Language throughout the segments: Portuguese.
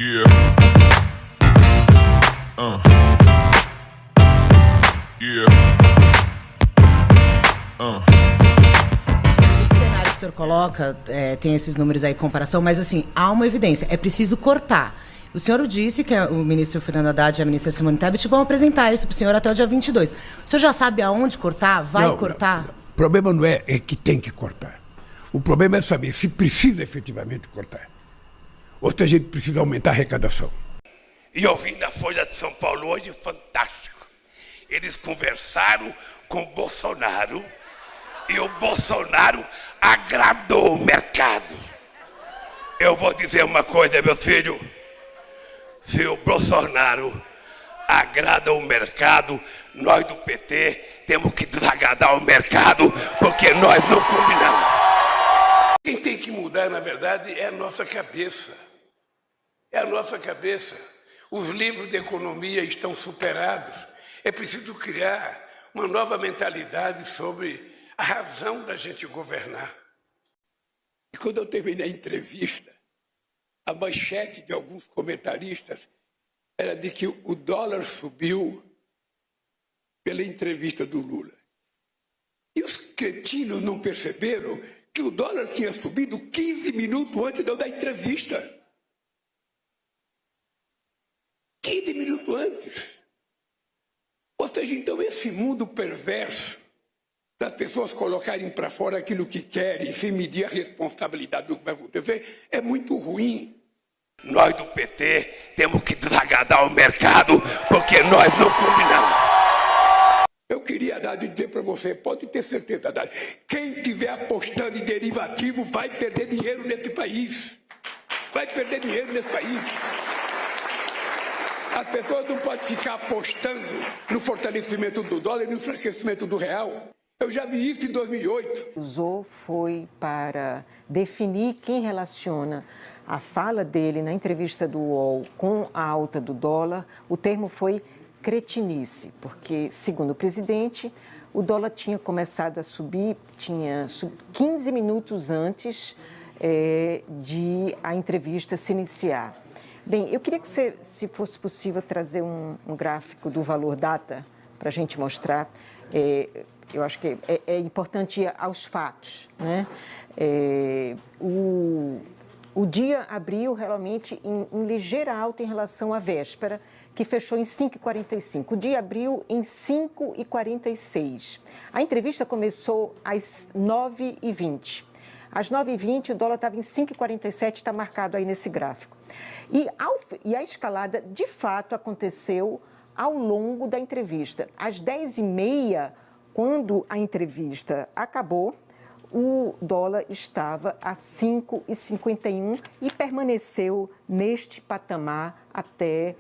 Yeah. Yeah. Esse cenário que o senhor coloca, tem esses números aí, comparação, mas assim, há uma evidência, é preciso cortar. O senhor disse que o ministro Fernando Haddad e a ministra Simone Tebet vão apresentar isso para o senhor até o dia 22. O senhor já sabe aonde cortar? Vai cortar? Não. O problema não é que tem que cortar. O problema é saber se precisa efetivamente cortar. Ou se a gente precisa aumentar a arrecadação. E eu vi na Folha de São Paulo hoje, fantástico. Eles conversaram com o Bolsonaro e o Bolsonaro agradou o mercado. Eu vou dizer uma coisa, meu filho. Se o Bolsonaro agrada o mercado, nós do PT temos que desagradar o mercado, porque nós não combinamos. Quem tem que mudar, na verdade, é a nossa cabeça. É a nossa cabeça. Os livros de economia estão superados. É preciso criar uma nova mentalidade sobre a razão da gente governar. E quando eu terminei a entrevista, a manchete de alguns comentaristas era de que o dólar subiu pela entrevista do Lula. E os cretinos não perceberam que o dólar tinha subido 15 minutos antes de eu dar entrevista. 15 minutos antes. Ou seja, então, esse mundo perverso das pessoas colocarem para fora aquilo que querem sem medir a responsabilidade do que vai acontecer é muito ruim. Nós do PT temos que desagradar o mercado porque nós não combinamos. Eu queria, Haddad, dizer para você, pode ter certeza, Haddad, quem estiver apostando em derivativo vai perder dinheiro nesse país. Vai perder dinheiro nesse país. As pessoas não podem ficar apostando no fortalecimento do dólar e no enfraquecimento do real. Eu já vi isso em 2008. Usou foi para definir quem relaciona a fala dele na entrevista do UOL com a alta do dólar. O termo foi cretinice, porque, segundo o presidente, o dólar tinha começado a subir, 15 minutos antes de a entrevista se iniciar. Bem, eu queria que, se fosse possível, trazer um gráfico do valor data para a gente mostrar. Eu acho que é importante ir aos fatos, né? O dia abriu realmente em ligeira alta em relação à véspera, que fechou em 5,45. O dia abriu em 5,46. A entrevista começou às 9h20. Às 9h20, o dólar estava em 5,47, está marcado aí nesse gráfico. E a escalada, de fato, aconteceu ao longo da entrevista. Às 10h30, quando a entrevista acabou, o dólar estava a 5,51 e permaneceu neste patamar até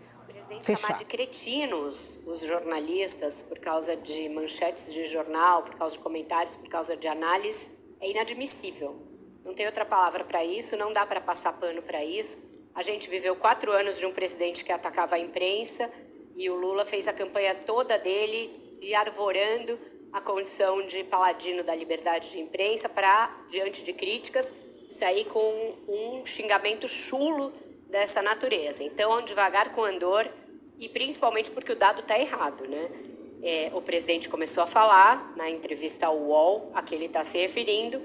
fechar. Chamar de cretinos os jornalistas por causa de manchetes de jornal, por causa de comentários, por causa de análise, é inadmissível. Não tem outra palavra para isso, não dá para passar pano para isso. A gente viveu 4 anos de um presidente que atacava a imprensa e o Lula fez a campanha toda dele se arvorando a condição de paladino da liberdade de imprensa para, diante de críticas, sair com um xingamento chulo dessa natureza. Então, devagar com andor, e principalmente porque o dado está errado, né? O presidente começou a falar na entrevista ao UOL, a que ele está se referindo,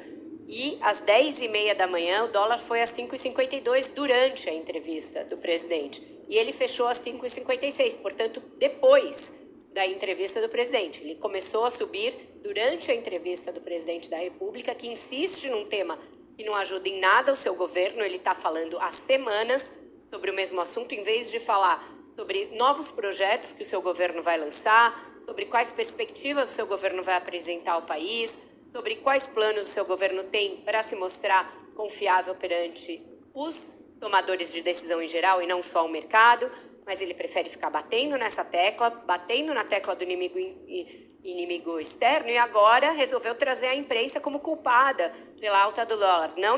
e às 10h30 da manhã o dólar foi a 5,52 durante a entrevista do presidente. E ele fechou a 5,56, portanto, depois da entrevista do presidente. Ele começou a subir durante a entrevista do presidente da República, que insiste num tema que não ajuda em nada o seu governo. Ele está falando há semanas sobre o mesmo assunto, em vez de falar sobre novos projetos que o seu governo vai lançar, sobre quais perspectivas o seu governo vai apresentar ao país, sobre quais planos o seu governo tem para se mostrar confiável perante os tomadores de decisão em geral e não só o mercado. Mas ele prefere ficar batendo nessa tecla, batendo na tecla do inimigo externo, e agora resolveu trazer a imprensa como culpada pela alta do dólar. Não.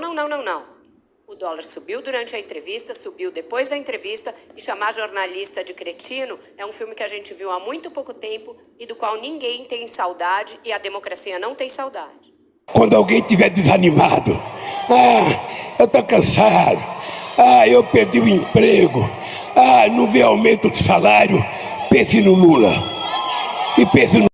O dólar subiu durante a entrevista, subiu depois da entrevista, e chamar jornalista de cretino é um filme que a gente viu há muito pouco tempo e do qual ninguém tem saudade, e a democracia não tem saudade. Quando alguém estiver desanimado, eu estou cansado, Ah, eu perdi o emprego. Ah, não vê aumento de salário. Pense no Lula. E pense no